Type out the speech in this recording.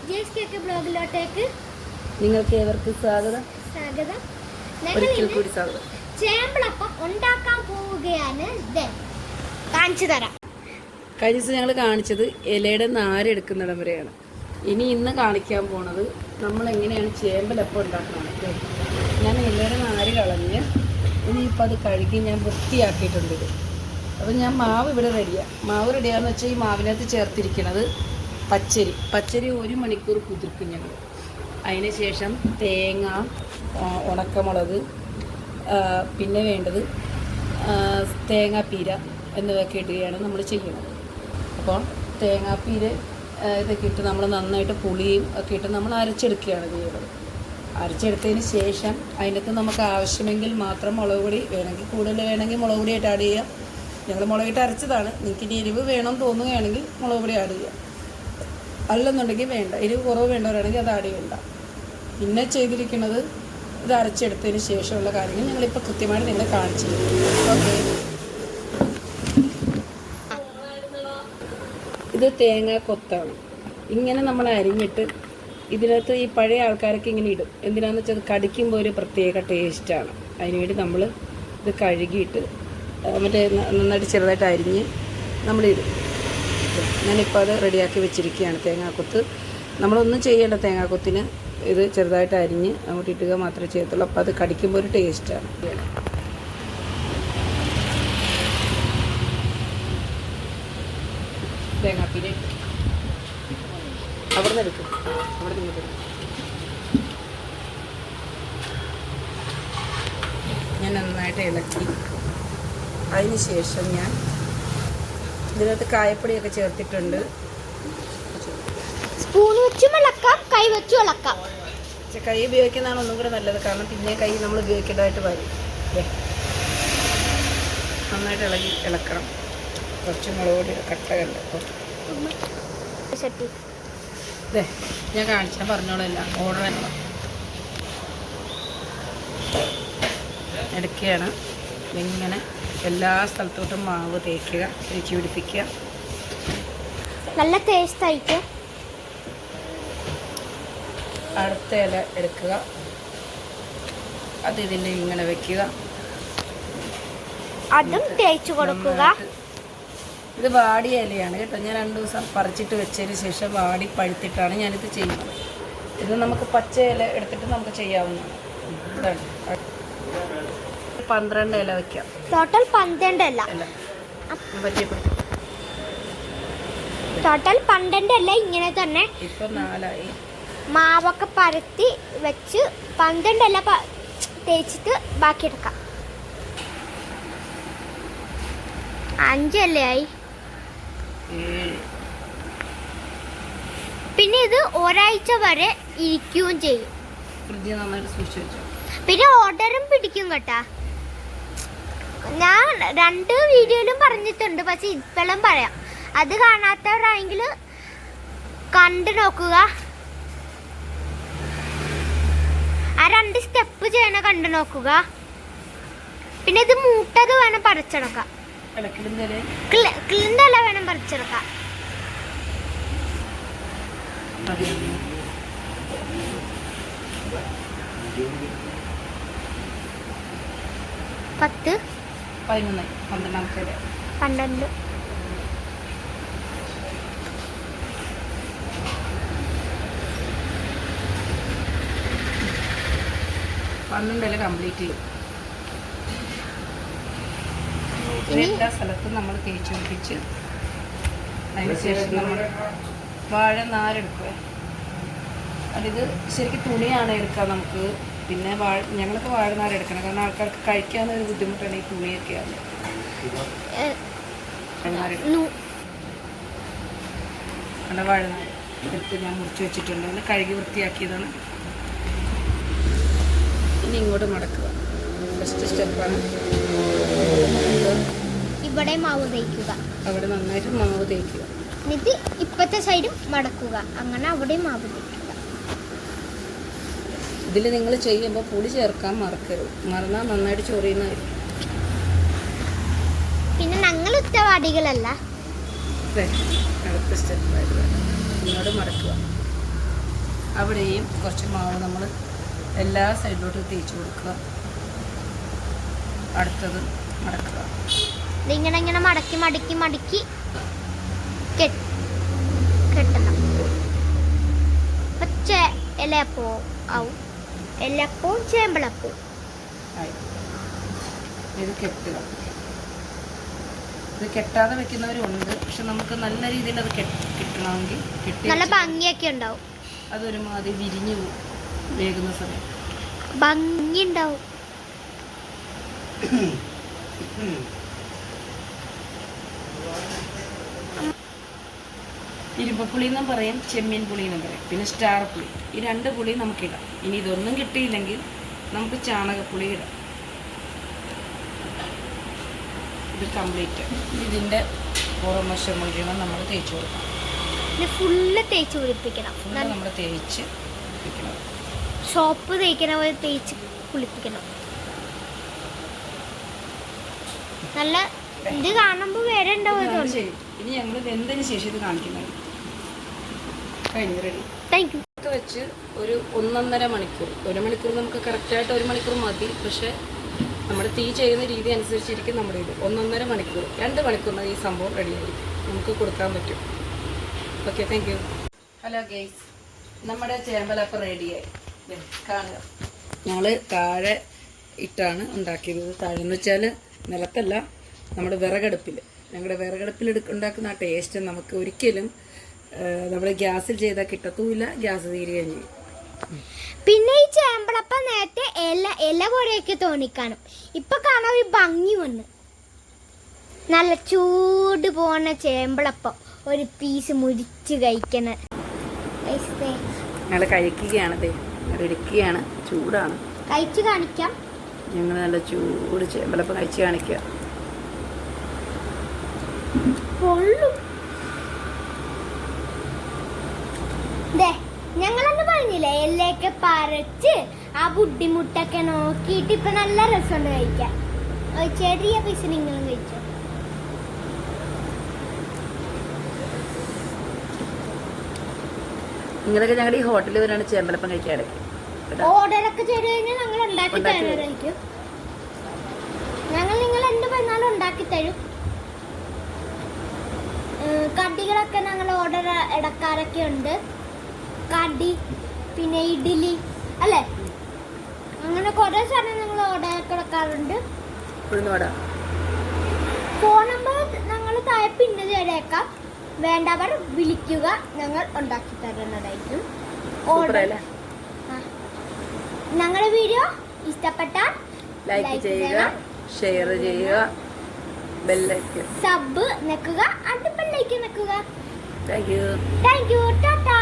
ജെയ്സ്കേക്ക് ബ്ലോഗിലോട്ടേക്ക് നിങ്ങൾക്ക് ഏവർക്കും സ്വാഗതം. ഒരിക്കൽ കൂടി സ്വാഗതം. ചേമ്പളപ്പം ഉണ്ടാക്കാൻ പോവുകയാണ്. കാണിച്ചു തരാം. കഴിഞ്ഞ ദിവസം ഞങ്ങൾ കാണിച്ചത് ഇലയുടെ നാരെടുക്കുന്നിടം വരെയാണ്. ഇന്ന് കാണിക്കാൻ പോണത് നമ്മൾ എങ്ങനെയാണ് ചേമ്പലപ്പം ഉണ്ടാക്കുന്നത്. ഞാൻ ഇലയുടെ നാര് കളഞ്ഞ് ഇനിയിപ്പോൾ അത് കഴുകി ഞാൻ വൃത്തിയാക്കിയിട്ടുണ്ട്. അപ്പം ഞാൻ മാവ് ഇവിടെ റെഡിയാണ്. മാവ് റെഡിയാണെന്ന് വെച്ചാൽ ഈ മാവിനകത്ത് ചേർത്തിരിക്കുന്നത് പച്ചരി 1 മണിക്കൂർ കുതിർക്കും ഞങ്ങൾ. അതിന് ശേഷം തേങ്ങ, ഉണക്കമുളക്, പിന്നെ വേണ്ടത് തേങ്ങാപ്പീര എന്നിവയൊക്കെ ഇടുകയാണ് നമ്മൾ ചെയ്യുന്നത്. അപ്പോൾ തേങ്ങാപ്പീര ഇതൊക്കെ ഇട്ട് നമ്മൾ നന്നായിട്ട് പുളിയും ഒക്കെ ഇട്ട് നമ്മൾ അരച്ചെടുക്കുകയാണ് ചെയ്യുന്നത്. അരച്ചെടുത്തതിന് ശേഷം അതിനകത്ത് നമുക്ക് ആവശ്യമെങ്കിൽ മാത്രം മുളക് പൊടി, വേണമെങ്കിൽ കൂടുതൽ വേണമെങ്കിൽ മുളക് പൊടിയായിട്ട് ആഡ് ചെയ്യാം. ഞങ്ങൾ മുളകിട്ട് അരച്ചതാണ്. നിങ്ങൾക്ക് ഇനി എരിവ് വേണമെന്ന് തോന്നുകയാണെങ്കിൽ മുളക് പൊടി ആഡ് ചെയ്യാം. അല്ലെന്നുണ്ടെങ്കിൽ വേണ്ട, എരിവ് കുറവ് വേണ്ടവരാണെങ്കിൽ അത് ആഡ് ചെയ്യണ്ട. പിന്നെ ചെയ്തിരിക്കുന്നത് ഇത് അരച്ചെടുത്തതിന് ശേഷമുള്ള കാര്യങ്ങൾ ഞങ്ങളിപ്പോൾ കൃത്യമായിട്ട് നിങ്ങളെ കാണിച്ചു തരും. ഓക്കെ, ഇത് തേങ്ങ കൊത്താണ്. ഇങ്ങനെ നമ്മൾ അരിഞ്ഞിട്ട് ഇതിനകത്ത് ഈ പഴയ ആൾക്കാരൊക്കെ ഇങ്ങനെ ഇടും. എന്തിനാണെന്ന് വെച്ചാൽ അത് കടിക്കുമ്പോൾ ഒരു പ്രത്യേക ടേസ്റ്റാണ്. അതിനുവേണ്ടി നമ്മൾ ഇത് കഴുകിയിട്ട് നന്നായിട്ട് ചെറുതായിട്ട് അരിഞ്ഞ് നമ്മളിടും. ഞാനിപ്പോൾ അത് റെഡിയാക്കി വെച്ചിരിക്കുകയാണ്. തേങ്ങാക്കൊത്ത് നമ്മളൊന്നും ചെയ്യേണ്ട. തേങ്ങാക്കൊത്തിന് ഇത് ചെറുതായിട്ട് അരിഞ്ഞ് അങ്ങോട്ട് ഇട്ടുക മാത്രമേ ചെയ്യത്തുള്ളൂ. അപ്പോൾ അത് കടിക്കുമ്പോൾ ഒരു ടേസ്റ്റാണ്. തേങ്ങാപ്പീര അവിടെ നിന്ന് എടുക്കും. അവിടെ നിന്ന് ഞാൻ നന്നായിട്ട് ഇളക്കി. അതിന് ശേഷം ഞാൻ ഇതിനകത്ത് കായപ്പൊടിയൊക്കെ ചേർത്തിട്ടുണ്ട്. സ്പൂൺ വെച്ചും ഇളക്കാം, കൈ വെച്ചും ഇളക്കാം. കൈ ഉപയോഗിക്കുന്നതാണ് ഒന്നും കൂടെ നല്ലത്. കാരണം പിന്നെ കൈ നമ്മൾ ഉപയോഗിക്കേണ്ടതായിട്ട് വരും. നന്നായിട്ട് ഇളക്കണം. കുറച്ച് മുളക് പൊടി കട്ട കണ്ട് ഞാൻ കാണിച്ചാൽ പറഞ്ഞോളല്ല. ഓർഡർ എടുക്കുകയാണ്. ഇങ്ങനെ എല്ലാ സ്ഥലത്തോട്ടും മാവ് തേച്ച് പിടിപ്പിക്കുക. നല്ല ടേസ്റ്റ് ആയിട്ട് അടുത്ത ഇല എടുക്കുക. അത് ഇതിൽ ഇങ്ങനെ വെക്കുക. അതും തേച്ച് കൊടുക്കുക. ഇത് വാടിയ ഇലയാണ് കേട്ടോ. ഞാൻ 2 ദിവസം പറിച്ചിട്ട് വെച്ചതിന് ശേഷം വാടി പഴുത്തിട്ടാണ് ഞാനിത് ചെയ്യുന്നത്. ഇത് നമുക്ക് പച്ച ഇല എടുത്തിട്ട് നമുക്ക് ചെയ്യാവുന്നതാണ്. ഇതാണ് 12 ഇല വയ്ക്കാം. ടോട്ടൽ 12 ഇല. ടോട്ടൽ 12 ഇല. ഇങ്ങനെ തന്നെ ഇപ്പൊ 4ആയി. മാവൊക്കെ പരത്തി വെച്ച് 12 ഇല തേച്ചിട്ട് ബാക്കി എടുക്കാം. 5 ഇലയായി. പിന്നെ ഇത് ഒരാഴ്ച വരെ ഇരിക്കുകയും ചെയ്യും. പിന്നെ ഓർഡറും പിടിക്കും കേട്ടാ. ഞാൻ 2 വീഡിയോയിലും പറഞ്ഞിട്ടുണ്ട്, പക്ഷെ ഇപ്പോഴും പറയാം. അത് കാണാത്തവരാണെങ്കിൽ കണ്ടു നോക്കുക. ആ 2 സ്റ്റെപ്പ് ചെയ്യണ കണ്ടു നോക്കുക. പിന്നെ ഇത് മൂട്ടത് വേണം പറിച്ചെടുക്കാം. കിളിന്തല വേണം പറിച്ചെടുക്കാം. പത്ത് 11 12 ഇല കംപ്ലീറ്റ് ചെയ്യും. എല്ലാ സ്ഥലത്തും നമ്മൾ തേച്ച് പിടിപ്പിച്ച് അതിന് ശേഷം നമ്മൾ വാഴ നാരെടുക്കുക. അതിത് ശരിക്കും തുണിയാണ് എടുക്കുക നമുക്ക്. പിന്നെ ഞങ്ങൾക്ക് വാഴനാര് എടുക്കണം. കാരണം ആൾക്കാർക്ക് കഴിക്കാനൊരു ബുദ്ധിമുട്ടാണ് ഈ തുണിയൊക്കെയാണ്. വാഴനാര് എടുത്ത് ഞാൻ മുറിച്ച് വെച്ചിട്ടുണ്ട്. അതിന് കഴുകി വൃത്തിയാക്കിയതാണ്. ഇനി ഇങ്ങോട്ട് മടക്കുക. ഫസ്റ്റ് സ്റ്റെപ്പാണ്. ഇവിടെ മാവ് തേക്കുക. അവിടെ നന്നായിട്ട് മാവ് തേക്കുക. എന്നിട്ട് ഇപ്പത്തെ സൈഡും മടക്കുക. അങ്ങനെ അവിടെ മാവ് തേക്കുക. ഇതിൽ നിങ്ങൾ ചെയ്യുമ്പോൾ പുളി ചേർക്കാൻ മറക്കരുത്. മറന്നാൽ നന്നായിട്ട് ചൊറിയുന്നതായിരിക്കും. പിന്നെ ഞങ്ങൾ ഉത്തരവാദികളല്ല. അടുത്ത സ്റ്റെപ്പായിട്ട് ഇങ്ങോട്ട് മടക്കുക. അവിടെയും കുറച്ച് മാവ് നമ്മൾ എല്ലാ സൈഡിലോട്ട് തേച്ച് കൊടുക്കുക. അടുത്തത് മടക്കുക. ഇതിങ്ങനെ ഇങ്ങനെ മടക്കി മടക്കി മടക്കി കെട്ടണം. പച്ച ഇലയപ്പോ ആവും. ഇലയപ്പവും ചേമ്പളപ്പവും ആയി. ഇത് കെട്ടുക. ഇത് കെട്ടാതെ വെക്കുന്നവരുണ്ട്, പക്ഷെ നമുക്ക് നല്ല രീതിയിൽ അത് കിട്ടണമെങ്കിൽ നല്ല ഭംഗിയൊക്കെ ഉണ്ടാവും. അതൊരുമാതിരി വിരിഞ്ഞു വേകുന്ന സമയം ഭംഗി ഉണ്ടാവും. ഇരുമ്പപ്പുളി എന്നും പറയും, ചെമ്മീൻ പുളി എന്നും പറയും, പിന്നെ സ്റ്റാർ പുളി. ഈ 2 പുളി നമുക്കിടാം. ഇനി ഇതൊന്നും കിട്ടിയില്ലെങ്കിൽ നമുക്ക് ചാണകപ്പുളി ഇടാം. ഇത് കംപ്ലീറ്റ് ഇതിൻ്റെ പുറം വശം മുഴുവൻ നമ്മൾ തേച്ച് കൊടുക്കണം. ഫുള്ള് തേച്ച് കുളിപ്പിക്കണം. ഫുള്ള് നമ്മൾ തേച്ച് കുളിപ്പിക്കണം. സോപ്പ് തേക്കണ പോലെ തേച്ച് കുളിപ്പിക്കണം. നല്ല ഇത് കാണുമ്പോൾ വേറെ ഉണ്ടാവും. ഇനി ഞങ്ങൾ വെന്തതിന് ശേഷം ഇത് കാണിക്കുന്നത് കഴിഞ്ഞു. റെഡി. Thank you. വെച്ച് ഒരു 1.5 മണിക്കൂർ, 1 മണിക്കൂർ നമുക്ക് കറക്റ്റായിട്ട് 1 മണിക്കൂർ മതി. പക്ഷേ നമ്മുടെ തീ ചെയ്യുന്ന രീതി അനുസരിച്ചിരിക്കും നമ്മുടെ ഇത്. 1.5 മണിക്കൂർ, 2 മണിക്കൂറിന് ഈ സംഭവം റെഡി ആയിരിക്കും, നമുക്ക് കൊടുക്കാൻ പറ്റും. Okay, thank you. Hello guys, നമ്മുടെ ചേമ്പലപ്പം റെഡിയായി. കാണുക, ഞങ്ങൾ താഴെ ഇട്ടാണ് ഉണ്ടാക്കിയത്. താഴെ എന്ന് വെച്ചാൽ നിലത്തല്ല, നമ്മുടെ വിറകടുപ്പിൽ. ഞങ്ങളുടെ വിറകടുപ്പിൽ ഉണ്ടാക്കുന്ന ആ ടേസ്റ്റ് നമുക്ക് ഒരിക്കലും നമ്മുടെ ഗ്യാസിൽ ചെയ്താൽ കിട്ടത്തുമില്ല. ഗ്യാസ് തീരുകയും ചെയ്യും. പിന്നെ ഈ ചേമ്പളപ്പം നേരത്തെ ഇല പോലെയൊക്കെ തോന്നിക്കാണും. ഇപ്പൊ കാണാൻ ഒരു ഭംഗി വന്ന് നല്ല ചൂട് പോണ ചേമ്പളപ്പം ഒരു പീസ് മുരിച്ച് കഴിക്കണ. ഞങ്ങൾ കഴിക്കുകയാണ്, എടുക്കുകയാണ്. ചൂടാണ്. കഴിച്ചു കാണിക്കാം. ഞങ്ങൾ നല്ല ചൂട് ചേമ്പലപ്പം കഴിച്ച് കാണിക്കുക. ഞങ്ങളന്ന് പറഞ്ഞില്ലേ, എല്ലയൊക്കെ പരച്ച് ആ ബുദ്ധിമുട്ടൊക്കെ നോക്കിയിട്ട് ഇപ്പൊ നല്ല രസമുണ്ട് കഴിക്കാൻ. ഒരു ചെറിയ പീസ് നിങ്ങളും കഴിച്ചോ. നിങ്ങളൊക്കെ ഞങ്ങളുടെ ഈ ഹോട്ടലിൽ വരാണ് ചേമ്പലപ്പം കഴിക്കാൻ ഇടയ്ക്ക് ഓർഡറൊക്കെ ചെയ്ത് കഴിഞ്ഞാൽ ഞങ്ങൾ ഉണ്ടാക്കി തരുമായിരിക്കും. ഞങ്ങൾ നിങ്ങൾ എന്ത് പറഞ്ഞാലും ഉണ്ടാക്കി തരും. കടികളൊക്കെ ഞങ്ങൾ ഓർഡർ എടുക്കാറൊക്കെ ഉണ്ട്. കടി, പിന്നെ ഇഡ്ഡലി, അല്ലേ, അങ്ങനെ കുറെ സാധനം ഞങ്ങൾ ഓർഡർ എടുക്കാറുണ്ട്. ഫോൺ നമ്പർ ഞങ്ങൾ താഴെ പിന്നെ തരേക്കാം. വേണ്ടവർ വിളിക്കുക, ഞങ്ങൾ ഉണ്ടാക്കി തരുന്നതായിരിക്കും. ഞങ്ങളുടെ വീഡിയോ ഇഷ്ടപ്പെട്ടാൽ ലൈക്ക് ചെയ്യുക, ഷെയർ ചെയ്യുക, ബെല്ലൈക്കൺ സബ് നിൽക്കുക, അത് ബെല്ലൈക്കൺ നിൽക്കുക. Thank you. ടാറ്റാ.